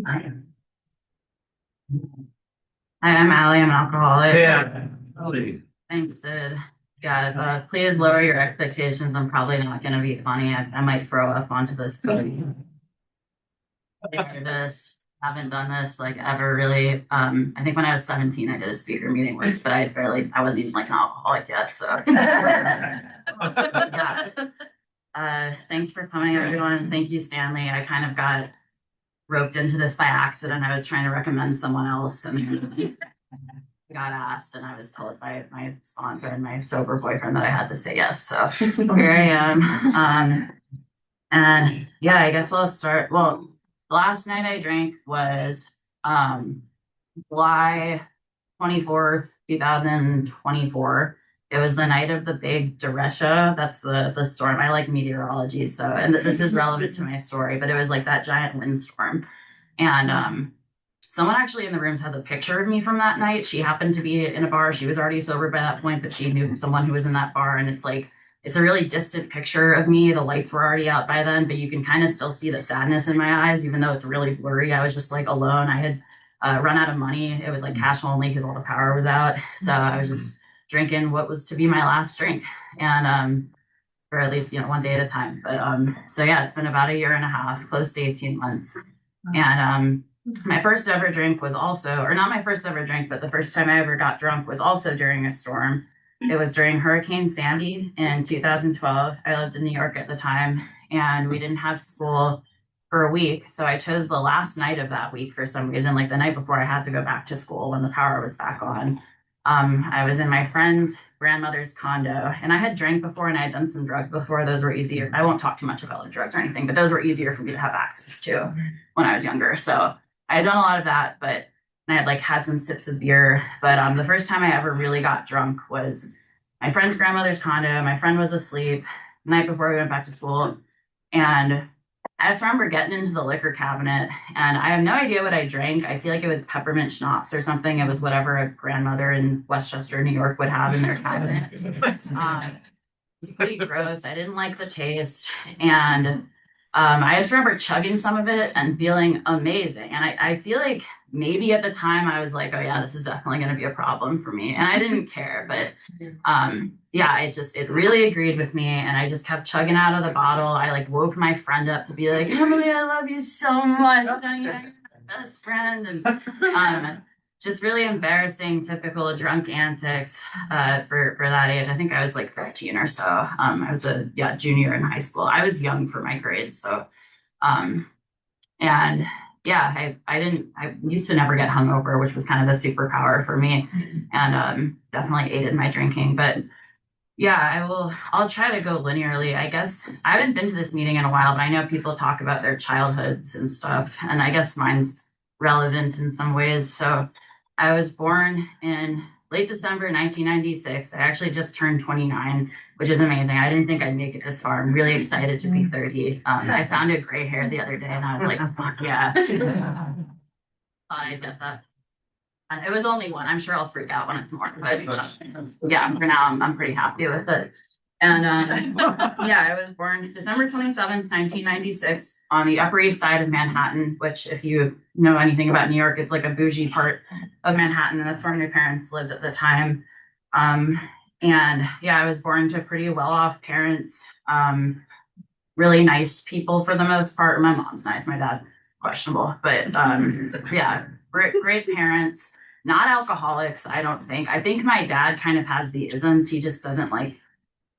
Hi, I'm Allie. I'm an alcoholic. Yeah. Totally. Thanks, Sid. God, please lower your expectations. I'm probably not going to be funny. I might throw up onto this podium. This haven't done this like ever really. I think when I was 17, I did a speaker meeting once, but I wasn't even like an alcoholic yet. So, yeah. Thanks for coming, everyone. Thank you, Stanley. I kind of got roped into this by accident. I was trying to recommend someone else, and got asked, and I was told by my sponsor and my sober boyfriend that I had to say yes. So here I am. And yeah, I guess I'll start. Well, the last night I drank was um, July 24th, 2024. It was the night of the big derecha. That's the storm. I like meteorology, so and this is relevant to my story, but it was like that giant windstorm. And someone actually in the rooms has a picture of me from that night. She happened to be in a bar. She was already sober by that point, but she knew someone who was in that bar. And it's like, it's a really distant picture of me. The lights were already out by then, but you can kind of still see the sadness in my eyes, even though it's really blurry. I was just like alone. I had run out of money. It was like cash only because all the power was out. So I was just drinking what was to be my last drink. And, or at least, one day at a time. But, so yeah, it's been about a year and a half, close to 18 months. And, my first ever drink was also, or not my first ever drink, but the first time I ever got drunk was also during a storm. It was during Hurricane Sandy in 2012. I lived in New York at the time, and we didn't have school for a week. So I chose the last night of that week for some reason, like the night before I had to go back to school when the power was back on. I was in my friend's grandmother's condo, and I had drank before and I had done some drugs before. Those were easier. I won't talk too much about the drugs or anything, but those were easier for me to have access to when I was younger. So I had done a lot of that, but I had like had some sips of beer. But the first time I ever really got drunk was my friend's grandmother's condo. My friend was asleep the night before we went back to school, and I just remember getting into the liquor cabinet, and I have no idea what I drank. I feel like it was peppermint schnapps or something. It was whatever a grandmother in Westchester, New York would have in their cabinet. It was pretty gross. I didn't like the taste. And I just remember chugging some of it and feeling amazing. And I feel like maybe at the time I was like, oh, yeah, this is definitely going to be a problem for me. And I didn't care. But yeah, it really agreed with me. And I just kept chugging out of the bottle. I like woke my friend up to be like, Emily, I love you so much. You're my best friend. And just really embarrassing, typical drunk antics for that age. I think I was like 13 or so. I was a junior in high school. I was young for my grade, so um, and yeah, I used to never get hungover, which was kind of a superpower for me, and definitely aided my drinking. But yeah, I'll try to go linearly. I guess I haven't been to this meeting in a while, but I know people talk about their childhoods and stuff, and I guess mine's relevant in some ways. So I was born in late December 1996. I actually just turned 29, which is amazing. I didn't think I'd make it this far. I'm really excited to be 30. I found a gray hair the other day, and I was like, fuck yeah. Thought I'd get that. It was only one. I'm sure I'll freak out when it's more, but yeah, for now I'm pretty happy with it. And yeah, I was born December 27th, 1996, on the Upper East Side of Manhattan, which, if you know anything about New York, it's like a bougie part of Manhattan, and that's where my parents lived at the time. Um, and yeah, I was born to pretty well-off parents, really nice people for the most part. My mom's nice, my dad's questionable, but yeah, great parents, not alcoholics, I don't think. I think my dad kind of has the isms. He just doesn't like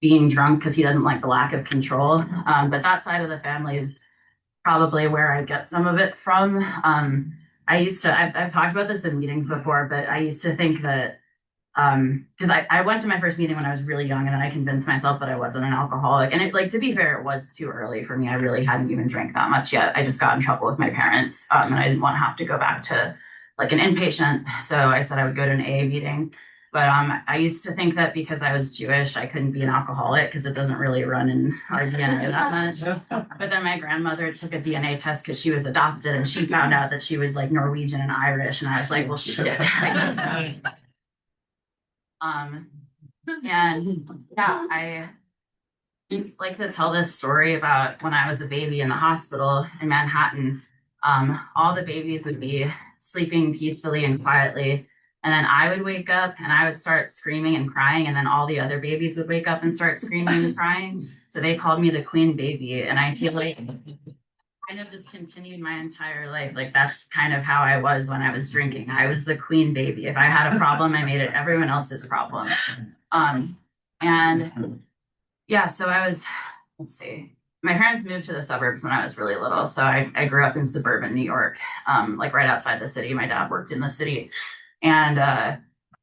being drunk because he doesn't like the lack of control. But that side of the family is probably where I get some of it from. I've talked about this in meetings before, but I used to think that because I went to my first meeting when I was really young, and then I convinced myself that I wasn't an alcoholic. And it, like, to be fair, it was too early for me. I really hadn't even drank that much yet. I just got in trouble with my parents, and I didn't want to have to go back to like an inpatient. So I said I would go to an AA meeting. But I used to think that because I was Jewish, I couldn't be an alcoholic because it doesn't really run in our DNA that much. But then my grandmother took a DNA test because she was adopted, and she found out that she was like Norwegian and Irish. And I was like, well, shit. Um, and yeah, I like to tell this story about when I was a baby in the hospital in Manhattan. all the babies would be sleeping peacefully and quietly. And then I would wake up and I would start screaming and crying. And then all the other babies would wake up and start screaming and crying. So they called me the queen baby. And I feel like kind of just continued my entire life. Like that's kind of how I was when I was drinking. I was the queen baby. If I had a problem, I made it everyone else's problem. Um, and yeah, so I was, let's see, my parents moved to the suburbs when I was really little. So I grew up in suburban New York, like right outside the city. My dad worked in the city. And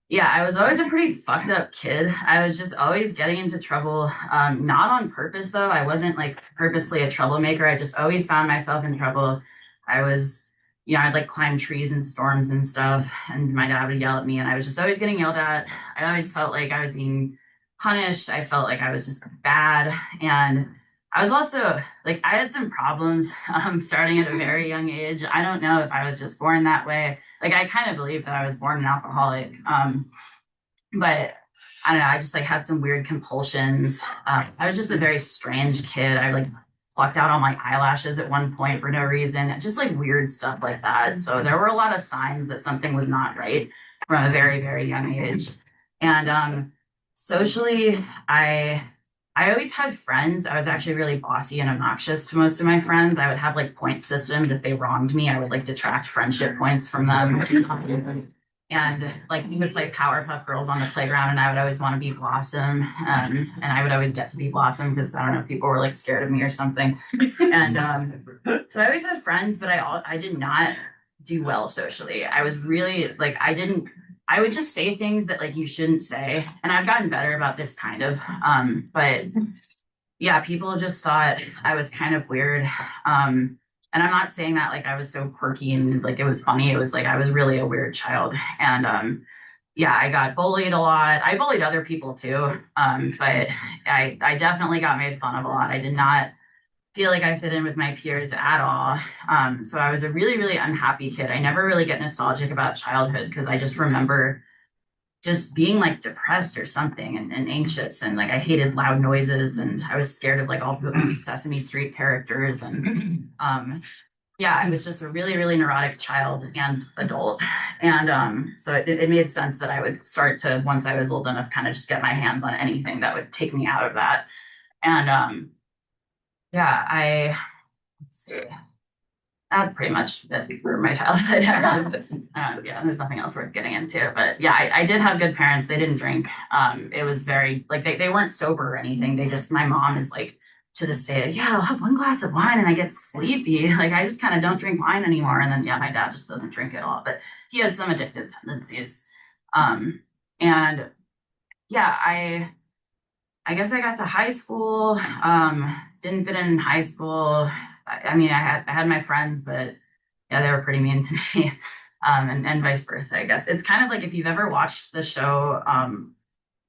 yeah, I was always a pretty fucked up kid. I was just always getting into trouble. Not on purpose though. I wasn't like purposely a troublemaker. I just always found myself in trouble. I was, I'd like climb trees in storms and stuff, and my dad would yell at me, and I was just always getting yelled at. I always felt like I was being punished. I felt like I was just bad. And I was also like, I had some problems starting at a very young age. I don't know if I was just born that way. Like, I kind of believe that I was born an alcoholic. But I don't know, I just like had some weird compulsions. I was just a very strange kid. I like plucked out all my eyelashes at one point for no reason, just like weird stuff like that. So there were a lot of signs that something was not right from a very, very young age. And socially, I always had friends. I was actually really bossy and obnoxious to most of my friends. I would have like point systems. If they wronged me, I would like detract friendship points from them. And like we would play Powerpuff Girls on the playground, and I would always want to be Blossom, and I would always get to be Blossom because I don't know, people were like scared of me or something. And so I always had friends, but I did not do well socially. I was really like I would just say things that like you shouldn't say, and I've gotten better about this kind of. But yeah, people just thought I was kind of weird. And I'm not saying that like I was so quirky and like it was funny. It was like I was really a weird child. And yeah, I got bullied a lot. I bullied other people too. But I definitely got made fun of a lot. I did not feel like I fit in with my peers at all. So I was a really, really unhappy kid. I never really get nostalgic about childhood because I just remember just being like depressed or something and anxious, and like I hated loud noises, and I was scared of like all the Sesame Street characters. And yeah, I was just a really, really neurotic child and adult. And so it made sense that I would start to, once I was old enough, kind of just get my hands on anything that would take me out of that. And yeah, let's see. That's pretty much it for my childhood. Yeah, there's nothing else worth getting into. But yeah, I did have good parents. They didn't drink. It was very like they weren't sober or anything. They just, my mom is like to this day, yeah, I'll have one glass of wine and I get sleepy. Like I just kind of don't drink wine anymore. And then yeah, my dad just doesn't drink at all, but he has some addictive tendencies. And yeah, I guess I got to high school. Didn't fit in high school. I mean, I had my friends, but yeah, they were pretty mean to me. And vice versa, I guess. It's kind of like if you've ever watched the show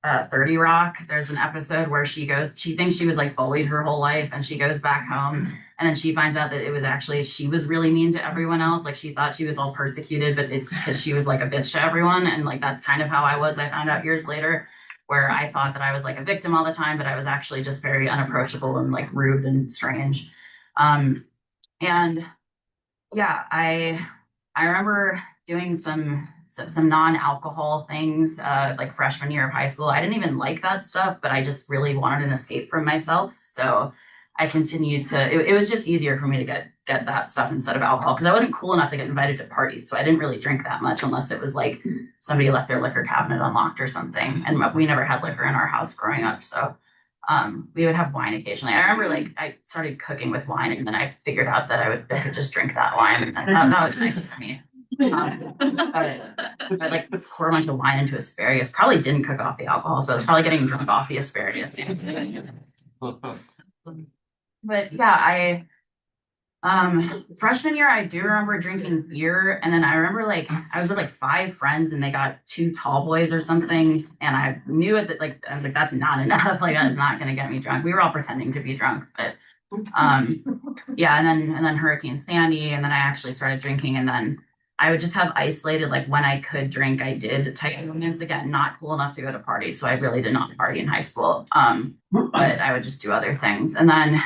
30 Rock, there's an episode where she thinks she was like bullied her whole life, and she goes back home and then she finds out that it was actually she was really mean to everyone else. Like she thought she was all persecuted, but it's because she was like a bitch to everyone. And like that's kind of how I was. I found out years later, where I thought that I was like a victim all the time, but I was actually just very unapproachable and like rude and strange. And yeah, I remember doing some non-alcohol things like freshman year of high school. I didn't even like that stuff, but I just really wanted an escape from myself. So I continued to. It was just easier for me to get that stuff instead of alcohol because I wasn't cool enough to get invited to parties. So I didn't really drink that much unless it was like somebody left their liquor cabinet unlocked or something. And we never had liquor in our house growing up, so we would have wine occasionally. I remember like I started cooking with wine, and then I figured out that I could just drink that wine, and that was nice for me. I like pour a bunch of wine into asparagus. Probably didn't cook off the alcohol, so I was probably getting drunk off the asparagus. But yeah, freshman year I do remember drinking beer, and then I remember like I was with like 5 friends and they got 2 tall boys or something, and I knew it that like I was like that's not enough, like that's not gonna get me drunk. We were all pretending to be drunk, but yeah, and then Hurricane Sandy, and then I actually started drinking, and then I would just have isolated like when I could drink, I did type moments. Again, not cool enough to go to parties, so I really did not party in high school. But I would just do other things, and then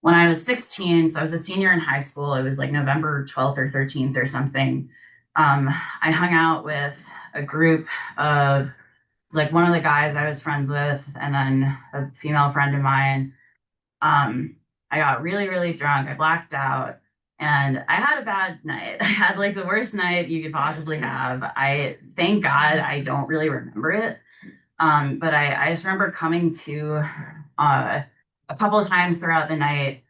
when I was 16, so I was a senior in high school, it was like November 12th or 13th or something. I hung out with a group of, it was like one of the guys I was friends with, and then a female friend of mine. I got really, really drunk. I blacked out and I had a bad night. I had like the worst night you could possibly have. Thank God, I don't really remember it. But I just remember coming to uh, a couple of times throughout the night,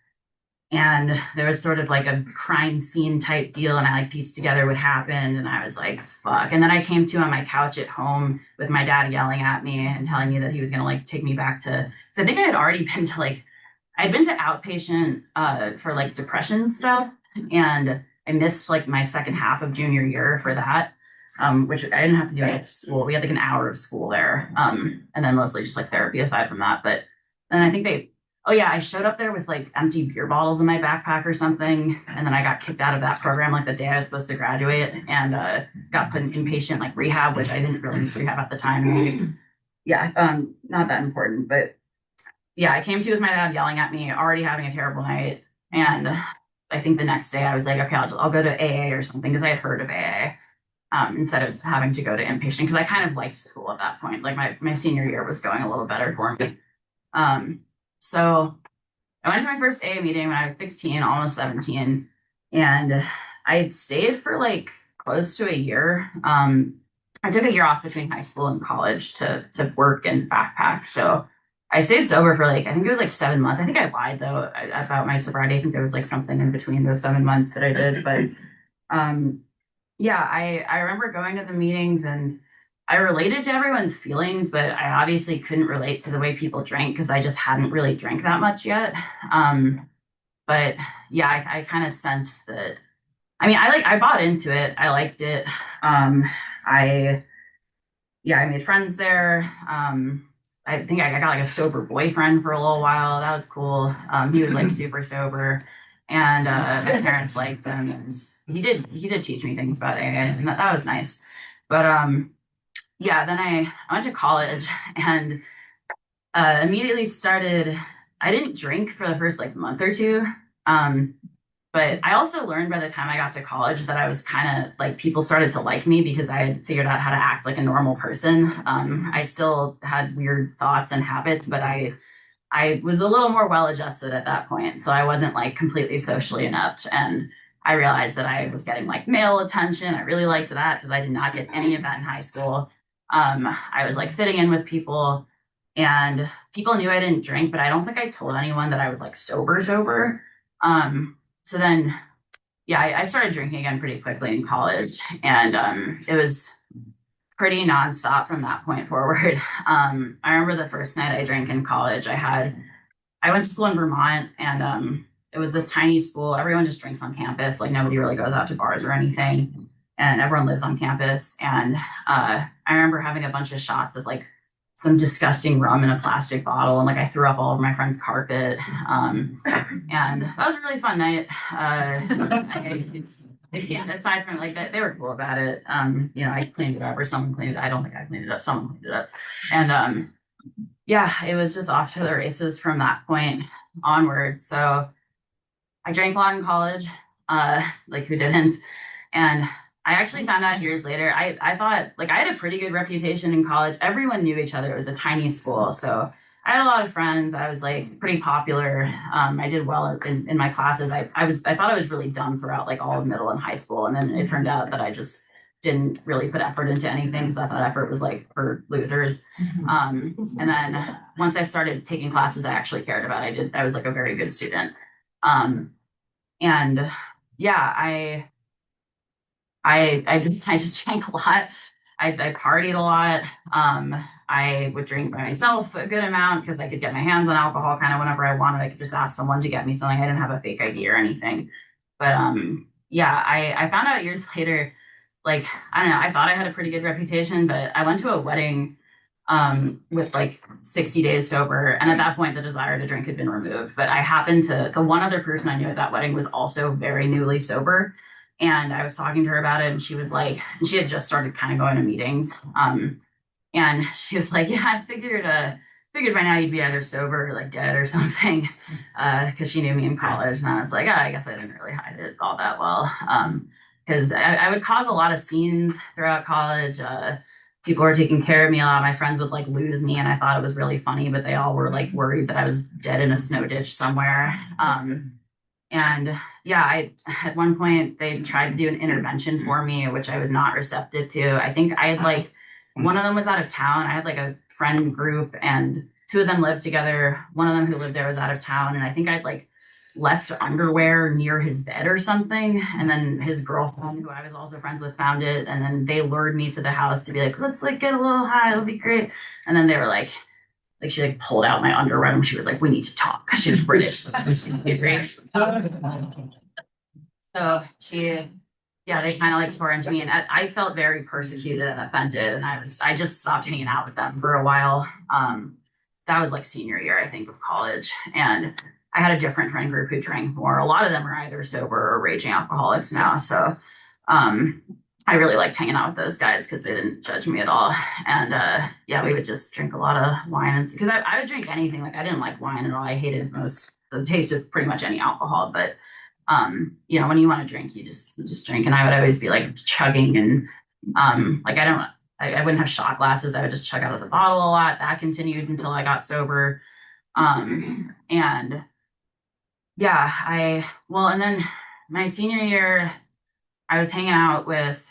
and there was sort of like a crime scene type deal, and I like pieced together what happened, and I was like, fuck. And then I came to on my couch at home with my dad yelling at me and telling me that he was gonna like take me back to, so I think I had already been to like, I'd been to outpatient for like depression stuff, and I missed like my second half of junior year for that, which I didn't have to do at school. We had like an hour of school there, and then mostly just like therapy aside from that. But then I think oh yeah, I showed up there with like empty beer bottles in my backpack or something, and then I got kicked out of that program like the day I was supposed to graduate, and got put in inpatient like rehab, which I didn't really need rehab at the time. Yeah, not that important, but yeah, I came to with my dad yelling at me, already having a terrible night. And I think the next day I was like, okay, I'll go to AA or something because I had heard of AA, instead of having to go to inpatient because I kind of liked school at that point. Like my senior year was going a little better for me. So I went to my first AA meeting when I was 16, almost 17. And I had stayed for like close to a year. I took a year off between high school and college to work and backpack. So I stayed sober for like, I think it was like 7 months. I think I lied though about my sobriety. I think there was like something in between those 7 months that I did. But um, yeah, I remember going to the meetings and I related to everyone's feelings, but I obviously couldn't relate to the way people drank because I just hadn't really drank that much yet. But yeah, I kind of sensed that. I mean, I bought into it. I liked it. I yeah, I made friends there. I think I got like a sober boyfriend for a little while. That was cool. He was like super sober, and my parents liked him, and he did teach me things about AA, and that was nice. But yeah, then I went to college and immediately started. I didn't drink for the first like month or two. Um, but I also learned by the time I got to college that I was kind of like people started to like me because I had figured out how to act like a normal person. I still had weird thoughts and habits, but I was a little more well adjusted at that point. So I wasn't like completely socially inept. And I realized that I was getting like male attention. I really liked that because I did not get any of that in high school. I was like fitting in with people, and people knew I didn't drink, but I don't think I told anyone that I was like sober. So then, yeah, I started drinking again pretty quickly in college, and it was pretty nonstop from that point forward. I remember the first night I drank in college. I went to school in Vermont, and it was this tiny school. Everyone just drinks on campus. Like nobody really goes out to bars or anything, and everyone lives on campus. And I remember having a bunch of shots of like some disgusting rum in a plastic bottle, and like I threw up all over my friend's carpet. And that was a really fun night. Yeah, aside from like that, they were cool about it. I cleaned it up, or someone cleaned it. I don't think I cleaned it up. Someone cleaned it up, and yeah, it was just off to the races from that point onward. So I drank a lot in college, like who didn't? And I actually found out years later, I thought like I had a pretty good reputation in college. Everyone knew each other. It was a tiny school. So I had a lot of friends. I was like pretty popular. I did well in my classes. I thought I was really dumb throughout like all of middle and high school. And then it turned out that I just didn't really put effort into anything because I thought effort was like for losers. And then once I started taking classes I actually cared about, I was like a very good student. And yeah, I just drank a lot. I partied a lot. I would drink by myself a good amount because I could get my hands on alcohol kind of whenever I wanted. I could just ask someone to get me something. I didn't have a fake ID or anything. But yeah, I found out years later, like, I don't know, I thought I had a pretty good reputation, but I went to a wedding with like 60 days sober. And at that point, the desire to drink had been removed. But the one other person I knew at that wedding was also very newly sober. And I was talking to her about it, and she was like, and she had just started kind of going to meetings. And she was like, yeah, figured by now you'd be either sober or like dead or something. Because she knew me in college, and I was like, oh, I guess I didn't really hide it all that well. Because I would cause a lot of scenes throughout college. People were taking care of me a lot. My friends would like lose me, and I thought it was really funny, but they all were like worried that I was dead in a snow ditch somewhere. And yeah, I at one point they tried to do an intervention for me, which I was not receptive to. I think I had like one of them was out of town. I had like a friend group, and two of them lived together. One of them who lived there was out of town, and I think I'd like left underwear near his bed or something. And then his girlfriend, who I was also friends with, found it, and then they lured me to the house to be like, let's like get a little high, it'll be great. And then they were like she like pulled out my underwear and she was like, we need to talk because she was British. So so she, yeah, they kind of like tore into me, and I felt very persecuted and offended, and I just stopped hanging out with them for a while. That was like senior year, I think, of college, and I had a different friend group who drank more. A lot of them are either sober or raging alcoholics now, so um, I really liked hanging out with those guys because they didn't judge me at all, and yeah, we would just drink a lot of wine, and because I would drink anything. Like I didn't like wine at all. I hated most the taste of pretty much any alcohol, but you know, when you want to drink, you just drink. And I would always be like chugging and like I wouldn't have shot glasses. I would just chug out of the bottle a lot. That continued until I got sober. And yeah, and then my senior year, I was hanging out with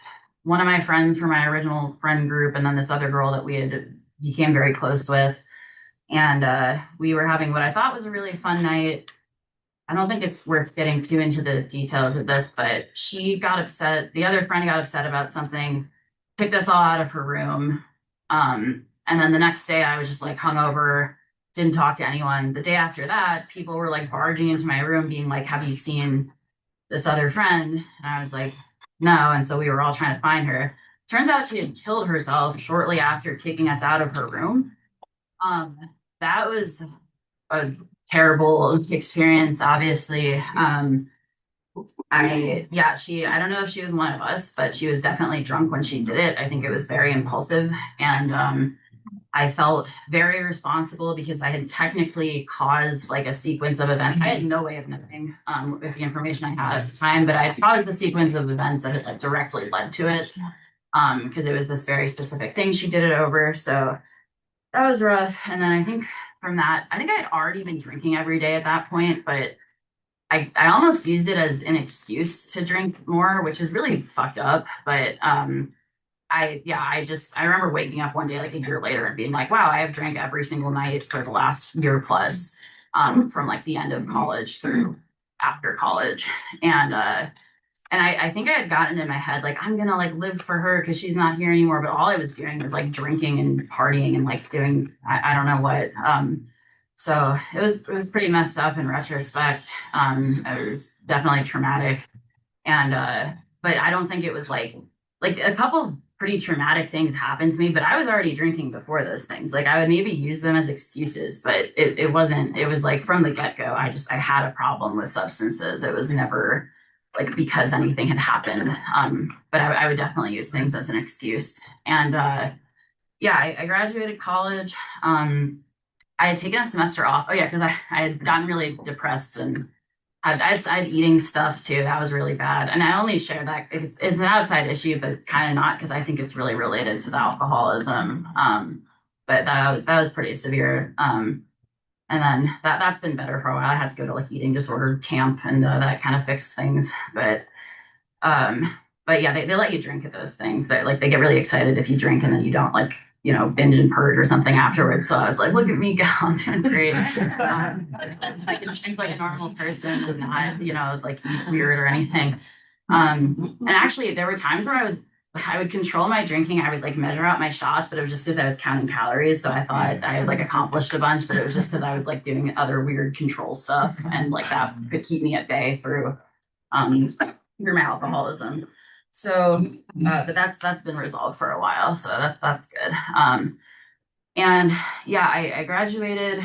one of my friends from my original friend group, and then this other girl that we had became very close with. And we were having what I thought was a really fun night. I don't think it's worth getting too into the details of this, but she got upset. The other friend got upset about something, kicked us all out of her room. And then the next day I was just like hungover, didn't talk to anyone. The day after that, people were like barging into my room being like, have you seen this other friend? And I was like, no. And so we were all trying to find her. Turns out she had killed herself shortly after kicking us out of her room. Um, that was a terrible experience, obviously. I don't know if she was one of us, but she was definitely drunk when she did it. I think it was very impulsive. And I felt very responsible because I had technically caused like a sequence of events. I had no way of knowing with the information I had at the time, but I had caused the sequence of events that had like directly led to it. Because it was this very specific thing she did it over. So that was rough. And then I think from that, I think I had already been drinking every day at that point, but I almost used it as an excuse to drink more, which is really fucked up. But I remember waking up one day like a year later and being like, wow, I have drank every single night for the last year plus, from like the end of college through after college. And I think I had gotten in my head like I'm gonna like live for her because she's not here anymore. But all I was doing was like drinking and partying and like doing I don't know what. So it was pretty messed up in retrospect. It was definitely traumatic, and but I don't think it was like a couple pretty traumatic things happened to me. But I was already drinking before those things. Like I would maybe use them as excuses, but it wasn't. It was like from the get go. I had a problem with substances. It was never like because anything had happened. But I would definitely use things as an excuse. And yeah, I graduated college. I had taken a semester off. Oh yeah, because I had gotten really depressed and I had eating stuff too. That was really bad. And I only share that it's an outside issue, but it's kind of not because I think it's really related to the alcoholism. But that was pretty severe. And then that's been better for a while. I had to go to like eating disorder camp, and that kind of fixed things. Um, but yeah, they let you drink at those things. That like they get really excited if you drink, and then you don't like binge and purge or something afterwards. So I was like, look at me go, I'm doing great. I can drink like a normal person and not like eat weird or anything. And actually, there were times where I would control my drinking. I would like measure out my shots, but it was just because I was counting calories. So I thought I had like accomplished a bunch, but it was just because I was like doing other weird control stuff, and like that could keep me at bay through my alcoholism. So, but that's been resolved for a while, so that's good. And yeah, I graduated.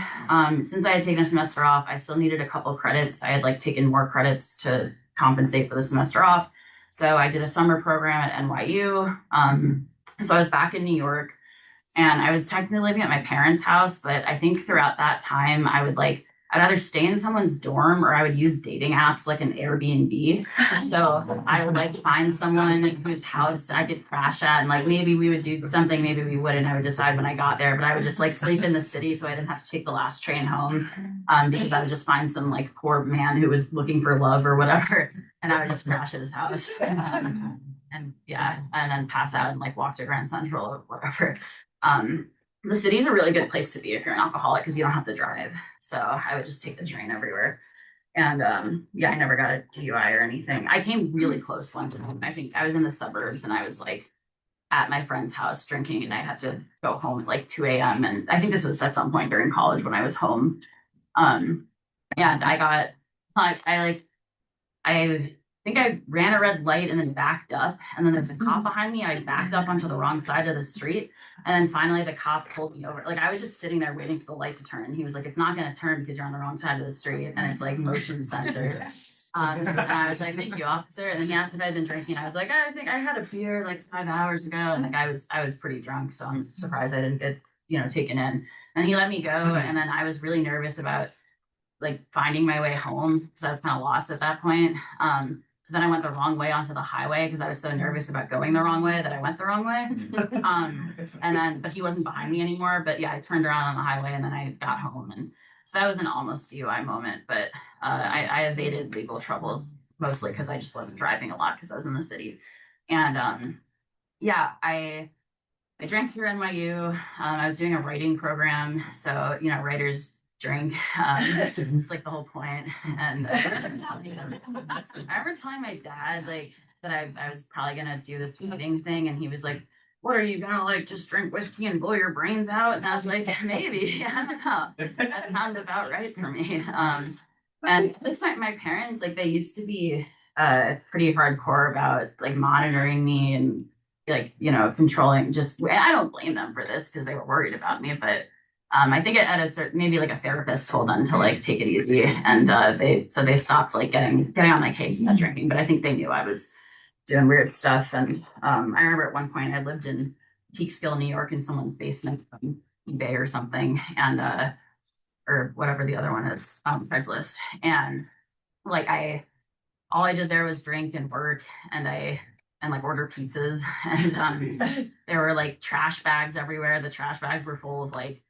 Since I had taken a semester off, I still needed a couple credits. I had like taken more credits to compensate for the semester off. So I did a summer program at NYU. So I was back in New York. And I was technically living at my parents' house, but I think throughout that time, I'd either stay in someone's dorm or I would use dating apps like an Airbnb. So I would like find someone whose house I could crash at, and like maybe we would do something, maybe we wouldn't. I would decide when I got there, but I would just like sleep in the city so I didn't have to take the last train home. Because I would just find some like poor man who was looking for love or whatever, and I would just crash at his house. And yeah, and then pass out and like walk to Grand Central or whatever. Um, the city's a really good place to be if you're an alcoholic because you don't have to drive. So I would just take the train everywhere. And yeah, I never got a DUI or anything. I came really close one time. I think I was in the suburbs and I was like at my friend's house drinking and I had to go home at like 2 a.m. And I think this was at some point during college when I was home. Um, and I think I ran a red light and then backed up. And then there's a cop behind me. I backed up onto the wrong side of the street. And then finally the cop pulled me over. Like I was just sitting there waiting for the light to turn. And he was like, it's not going to turn because you're on the wrong side of the street. And it's like motion sensor. And I was like, thank you, officer. And then he asked if I'd been drinking. I was like, I think I had a beer like 5 hours ago. And like I was pretty drunk. So I'm surprised I didn't get, taken in. And he let me go. And then I was really nervous about like finding my way home because I was kind of lost at that point. So then I went the wrong way onto the highway because I was so nervous about going the wrong way that I went the wrong way. But he wasn't behind me anymore. But yeah, I turned around on the highway and then I got home. And so that was an almost DUI moment. But I evaded legal troubles mostly because I just wasn't driving a lot because I was in the city. And yeah, I drank through NYU. I was doing a writing program. So, writers drink. It's like the whole point. And I remember telling my dad like that I was probably gonna do this writing thing, and he was like, "What are you gonna like just drink whiskey and blow your brains out?" And I was like, "Maybe, I don't know. That sounds about right for me." And at this point, my parents like they used to be pretty hardcore about like monitoring me and like controlling just and I don't blame them for this because they were worried about me, but I think at a certain maybe like a therapist told them to like take it easy, and they stopped like getting on my case about drinking. But I think they knew I was doing weird stuff. And I remember at one point I lived in Peekskill, New York, in someone's basement on eBay or something, and or whatever the other one is, Craigslist. And like all I did there was drink and work, and like order pizzas, and there were like trash bags everywhere. The trash bags were full of like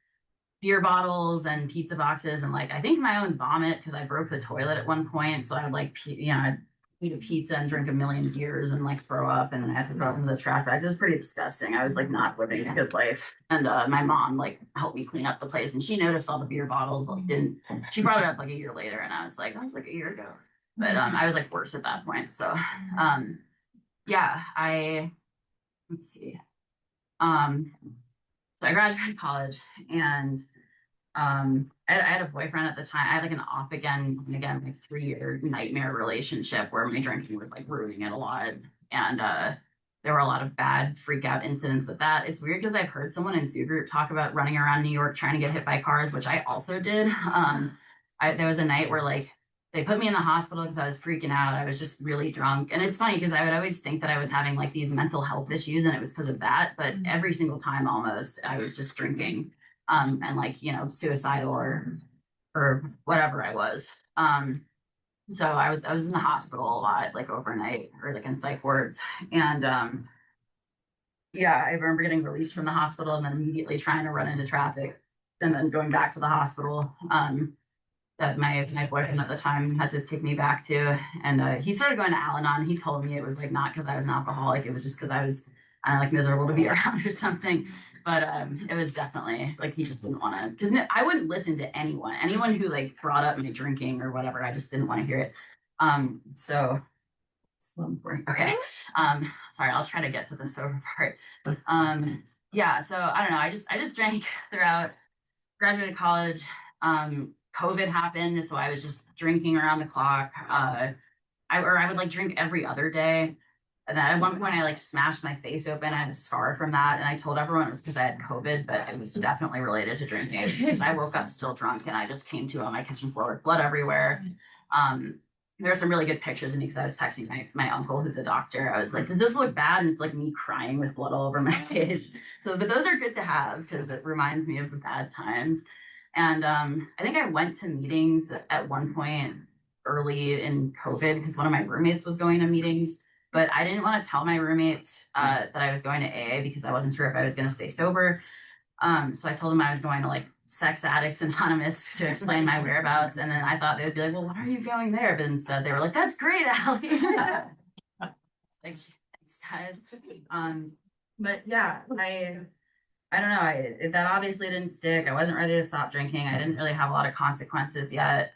beer bottles and pizza boxes and like I think my own vomit because I broke the toilet at one point. So I would like I'd eat a pizza and drink a million beers and like throw up and then I had to throw up into the trash bags. It was pretty disgusting. I was like not living a good life. And my mom like helped me clean up the place and she noticed all the beer bottles, but didn't she brought it up like a year later and I was like, that was like a year ago. But I was like worse at that point. So yeah, let's see. So I graduated college and I had a boyfriend at the time. I had like an off again and again, like 3 year nightmare relationship where my drinking was like ruining it a lot. And there were a lot of bad freak out incidents with that. It's weird because I've heard someone in Zoo Group talk about running around New York trying to get hit by cars, which I also did. There was a night where like they put me in the hospital because I was freaking out. I was just really drunk. And it's funny because I would always think that I was having like these mental health issues and it was because of that. But every single time almost I was just drinking and like, suicidal or whatever I was. So I was in the hospital a lot, like overnight or like in psych wards. And yeah, I remember getting released from the hospital and then immediately trying to run into traffic and then going back to the hospital. That my boyfriend at the time had to take me back to. And he started going to Al-Anon. He told me it was like not because I was an alcoholic, it was just because I was like miserable to be around or something. But it was definitely like he just didn't want to because I wouldn't listen to anyone who like brought up me drinking or whatever. I just didn't want to hear it. So okay. Sorry, I'll try to get to the sober part. Yeah, so I don't know. I just drank throughout, graduated college. COVID happened, so I was just drinking around the clock. I would like drink every other day. And then at one point I like smashed my face open. I had a scar from that. And I told everyone it was because I had COVID, but it was definitely related to drinking because I woke up still drunk and I just came to on my kitchen floor with blood everywhere. there are some really good pictures of me because I was texting my uncle who's a doctor. I was like, does this look bad? And it's like me crying with blood all over my face. So, but those are good to have because it reminds me of the bad times. And I think I went to meetings at one point early in COVID because one of my roommates was going to meetings, but I didn't want to tell my roommates that I was going to AA because I wasn't sure if I was going to stay sober. So I told them I was going to like Sex Addicts Anonymous to explain my whereabouts. And then I thought they would be like, well, why are you going there? But instead they were like, that's great, Allie. Like, thanks, guys. But yeah, I don't know. That obviously didn't stick. I wasn't ready to stop drinking. I didn't really have a lot of consequences yet.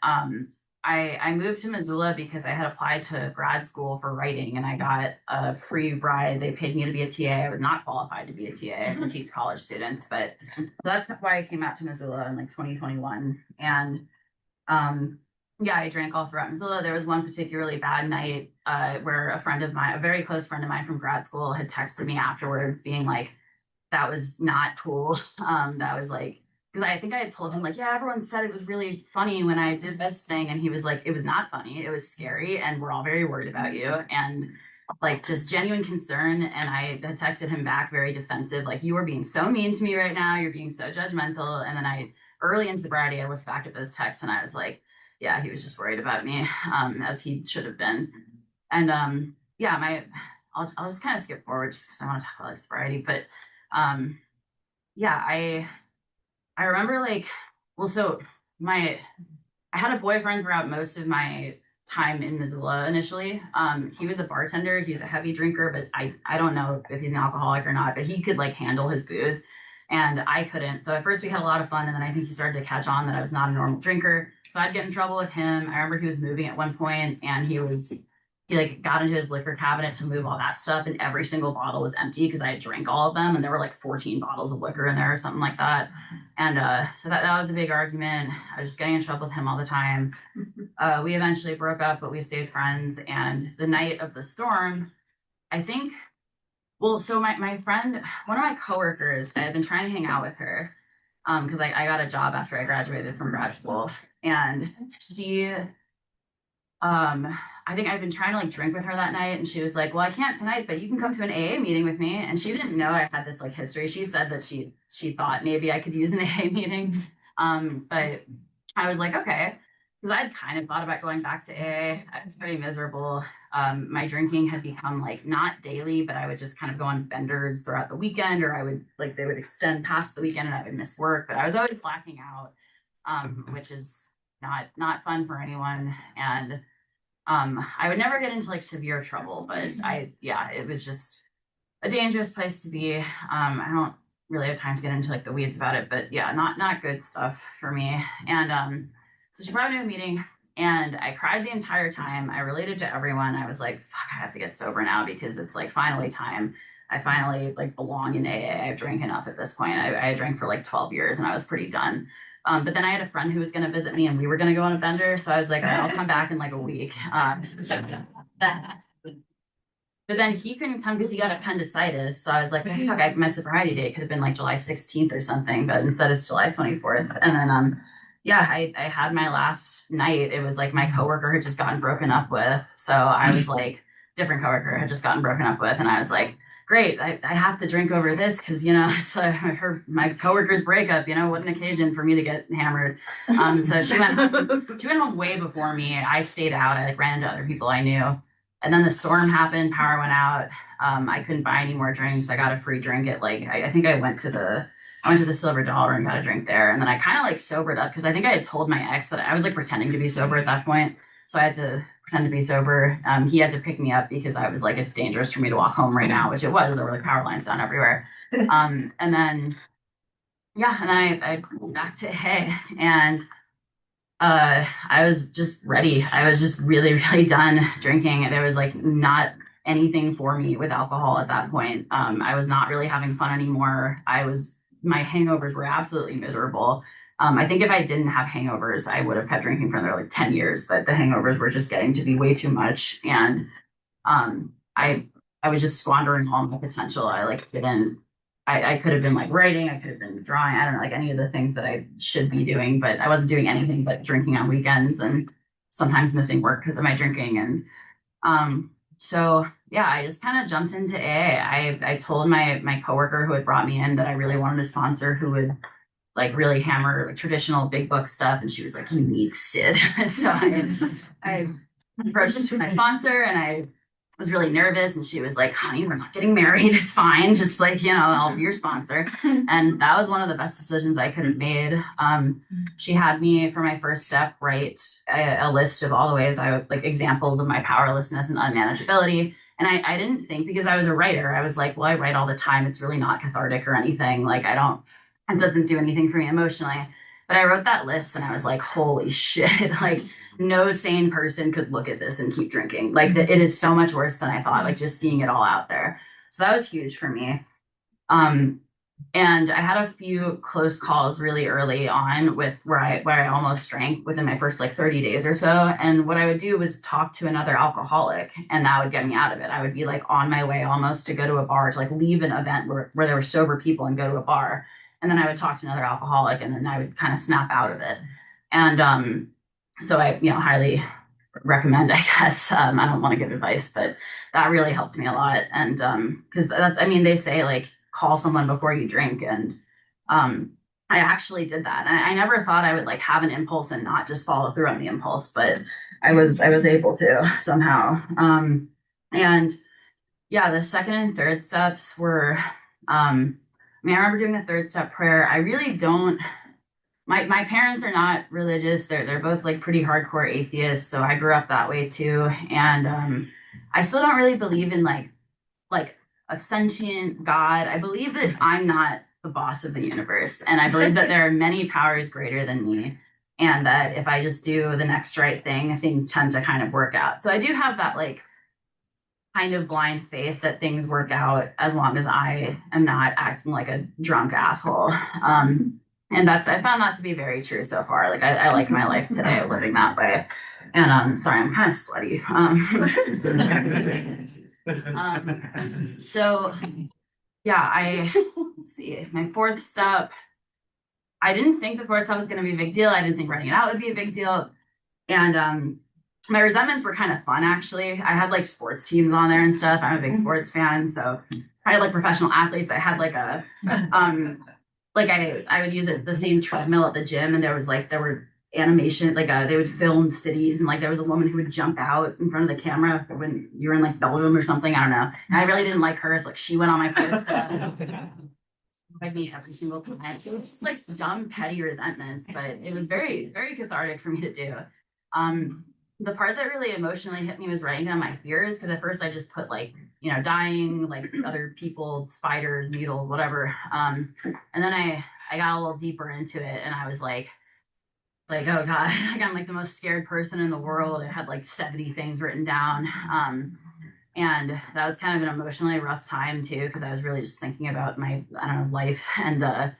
I moved to Missoula because I had applied to grad school for writing and I got a free ride. They paid me to be a TA. I was not qualified to be a TA to teach college students, but that's why I came out to Missoula in like 2021. And yeah, I drank all throughout Missoula. There was one particularly bad night where a friend of mine, a very close friend of mine from grad school, had texted me afterwards being like, that was not cool. That was like, because I think I had told him like, yeah, everyone said it was really funny when I did this thing, and he was like, it was not funny, it was scary, and we're all very worried about you, and like just genuine concern. And I had texted him back very defensive, like, you are being so mean to me right now, you're being so judgmental. And then I early in sobriety, I looked back at those texts and I was like, yeah, he was just worried about me, as he should have been. And yeah, I'll just kind of skip forward just because I want to talk about like sobriety, but yeah, I remember like, well, so my I had a boyfriend throughout most of my time in Missoula initially. He was a bartender, he's a heavy drinker, but I don't know if he's an alcoholic or not, but he could like handle his booze and I couldn't. So at first we had a lot of fun, and then I think he started to catch on that I was not a normal drinker. So I'd get in trouble with him. I remember he was moving at one point and he like got into his liquor cabinet to move all that stuff, and every single bottle was empty because I had drank all of them, and there were like 14 bottles of liquor in there or something like that. And so that was a big argument. I was just getting in trouble with him all the time. We eventually broke up, but we stayed friends. And the night of the storm, I think, well, so my friend, one of my coworkers, I had been trying to hang out with her because I got a job after I graduated from grad school, and she I think I'd been trying to like drink with her that night, and she was like, well, I can't tonight, but you can come to an AA meeting with me. And she didn't know I had this like history. She said that she thought maybe I could use an AA meeting. But I was like, okay, because I'd kind of thought about going back to AA. I was pretty miserable. My drinking had become like not daily, but I would just kind of go on benders throughout the weekend, or I would like they would extend past the weekend and I would miss work, but I was always blacking out, which is not fun for anyone. And I would never get into like severe trouble, but yeah, it was just a dangerous place to be. I don't really have time to get into like the weeds about it, but yeah, not good stuff for me. And so she brought me to a meeting and I cried the entire time. I related to everyone. I was like, fuck, I have to get sober now because it's like finally time. I finally like belong in AA. I've drank enough at this point. I drank for like 12 years and I was pretty done. But then I had a friend who was going to visit me and we were going to go on a bender. So I was like, all right, I'll come back in like a week. But then he couldn't come because he got appendicitis. So I was like, fuck, my sobriety date could have been like July 16th or something, but instead it's July 24th. And then, yeah, I had my last night. It was like my coworker had just gotten broken up with. So I was like, different coworker had just gotten broken up with. And I was like, great, I have to drink over this because, you know, so my coworker's breakup, you know, what an occasion for me to get hammered. So she went home way before me. I stayed out. I like ran into other people I knew. And then the storm happened, power went out. I couldn't buy any more drinks. I got a free drink at like I think I went to the Silver Dollar and got a drink there. And then I kind of like sobered up because I think I had told my ex that I was like pretending to be sober at that point. So I had to pretend to be sober. He had to pick me up because I was like, it's dangerous for me to walk home right now, which it was. There were like power lines down everywhere. And then yeah, and then I went back to A and I was just ready. I was just really, really done drinking. There was like not anything for me with alcohol at that point. I was not really having fun anymore. My hangovers were absolutely miserable. I think if I didn't have hangovers, I would have kept drinking for another like 10 years, but the hangovers were just getting to be way too much. And I was just squandering all my potential. I like didn't I could have been like writing, I could have been drawing, I don't know, like any of the things that I should be doing, but I wasn't doing anything but drinking on weekends. And sometimes missing work because of my drinking. And so yeah, I just kind of jumped into AA. I told my coworker who had brought me in that I really wanted a sponsor who would like really hammer like traditional big book stuff, and she was like, "You need Sid." So I approached my sponsor, and I was really nervous, and she was like, "Honey, we're not getting married. It's fine. Just like, I'll be your sponsor." And that was one of the best decisions I could have made. She had me for my first step write a list of all the ways I would like examples of my powerlessness and unmanageability. And I didn't think, because I was a writer, I was like, well, I write all the time. It's really not cathartic or anything. Like, it doesn't do anything for me emotionally. But I wrote that list and I was like, holy shit, like no sane person could look at this and keep drinking. Like it is so much worse than I thought, like just seeing it all out there. So that was huge for me. And I had a few close calls really early on with where I almost drank within my first like 30 days or so. And what I would do was talk to another alcoholic, and that would get me out of it. I would be like on my way almost to go to a bar, to like leave an event where there were sober people and go to a bar. And then I would talk to another alcoholic, and then I would kind of snap out of it. And so I, highly recommend, I guess. I don't want to give advice, but that really helped me a lot. And because they say like call someone before you drink. And I actually did that. And I never thought I would like have an impulse and not just follow through on the impulse, but I was able to somehow. And yeah, the second and third steps were, I remember doing the third step prayer. I really don't, my parents are not religious. They're both like pretty hardcore atheists. So I grew up that way too. And I still don't really believe in like a sentient God. I believe that I'm not the boss of the universe. And I believe that there are many powers greater than me. And that if I just do the next right thing, things tend to kind of work out. So I do have that like kind of blind faith that things work out as long as I am not acting like a drunk asshole. And I found that to be very true so far. Like I like my life today living that way. And sorry, I'm kind of sweaty. So yeah, let's see, my fourth step, I didn't think the fourth step was going to be a big deal. I didn't think running it out would be a big deal. And my resentments were kind of fun, actually. I had like sports teams on there and stuff. I'm a big sports fan. So I had like professional athletes. I had like I would use the same treadmill at the gym, and there were animation, they would film cities, and like there was a woman who would jump out in front of the camera when you were in like Belgium or something. I don't know. And I really didn't like her. So like she went on my first by me every single time. So it was just like dumb, petty resentments, but it was very, very cathartic for me to do. The part that really emotionally hit me was writing down my fears, because at first I just put like, dying, like other people, spiders, needles, whatever. And then I got a little deeper into it, and I was like, oh God, like I'm like the most scared person in the world. I had like 70 things written down. And that was kind of an emotionally rough time too, because I was really just thinking about my, I don't know, life. And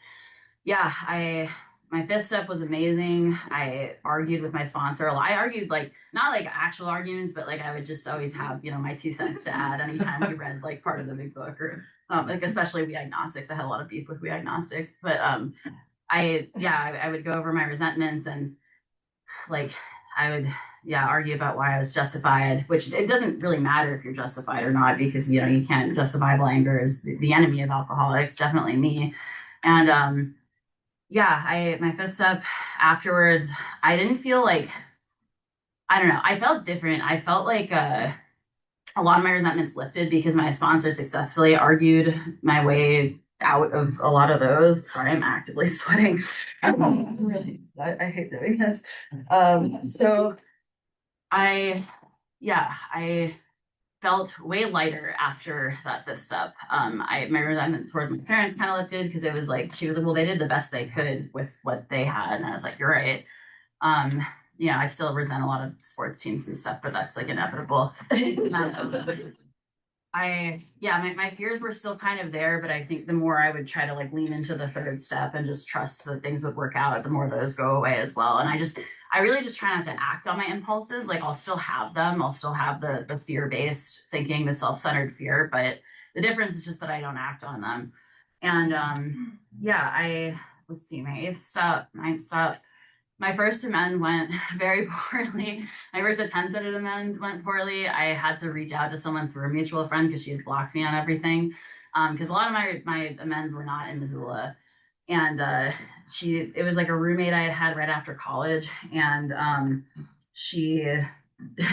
yeah, my fifth step was amazing. I argued with my sponsor a lot. I argued like not like actual arguments, but like I would just always have, my 2 cents to add anytime we read like part of the big book, or like especially we agnostics. I had a lot of beef with we agnostics, but I would go over my resentments, and like I would argue about why I was justified, which it doesn't really matter if you're justified or not, because you can't. Justifiable anger is the enemy of alcoholics, definitely me. And my fifth step afterwards, I didn't feel like, I don't know, I felt different. I felt like a lot of my resentments lifted because my sponsor successfully argued my way out of a lot of those. Sorry, I'm actively sweating. I hate doing this. So I felt way lighter after that fifth step. My resentment towards my parents kind of lifted, because it was like, she was like, well, they did the best they could with what they had. And I was like, you're right. I still resent a lot of sports teams and stuff, but that's like inevitable. My fears were still kind of there, but I think the more I would try to like lean into the third step and just trust that things would work out, the more those go away as well. And I really just try not to act on my impulses. Like I'll still have them. I'll still have the fear-based thinking, the self-centered fear, but the difference is just that I don't act on them. And let's see, my eighth step, ninth step. My first amend went very poorly. My first attempt at an amend went poorly. I had to reach out to someone through a mutual friend because she had blocked me on everything. Because a lot of my amends were not in Missoula. And it was like a roommate I had had right after college. And she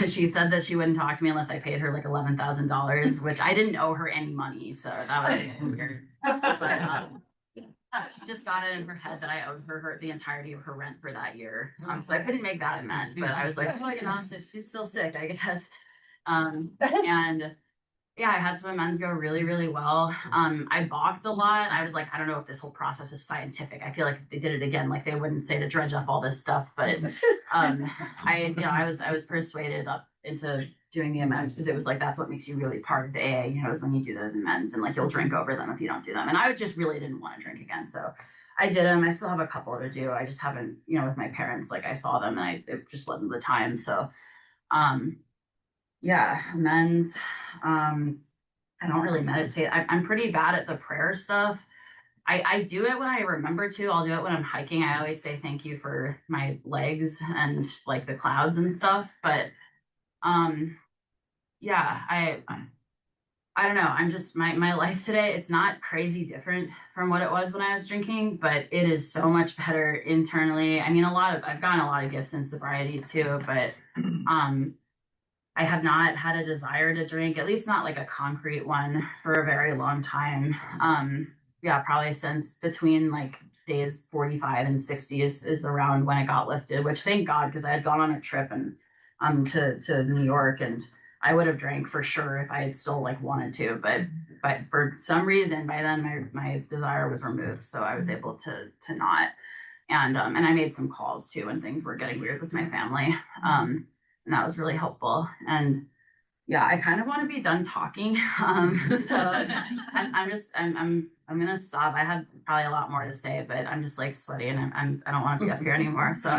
she said that she wouldn't talk to me unless I paid her like $11,000, which I didn't owe her any money. So that was weird. But she just got it in her head that I owed her the entirety of her rent for that year. So I couldn't make that amend, but I was like, oh, so she's still sick, I guess. And yeah, I had some amends go really, really well. I balked a lot. I was like, I don't know if this whole process is scientific. I feel like if they did it again, like they wouldn't say to dredge up all this stuff. But I was persuaded up into doing the amends because it was like that's what makes you really part of the AA, is when you do those amends and like you'll drink over them if you don't do them. And I just really didn't want to drink again. So I did them. I still have a couple to do. I just haven't, with my parents, like I saw them and it just wasn't the time. So um yeah, amends. I don't really meditate. I'm pretty bad at the prayer stuff. I do it when I remember to. I'll do it when I'm hiking. I always say thank you for my legs and like the clouds and stuff. But um, yeah, I don't know. I'm just my life today. It's not crazy different from what it was when I was drinking, but it is so much better internally. I mean, I've gotten a lot of gifts in sobriety too, but um I have not had a desire to drink, at least not like a concrete one, for a very long time. Yeah, probably since between like days 45 and 60 is around when it got lifted, which thank God, because I had gone on a trip and to New York and I would have drank for sure if I had still like wanted to, but for some reason by then my desire was removed. So I was able to not. And I made some calls too when things were getting weird with my family. And that was really helpful. And yeah, I kind of want to be done talking. So I'm gonna stop. I had probably a lot more to say, but I'm just like sweaty and I don't want to be up here anymore. So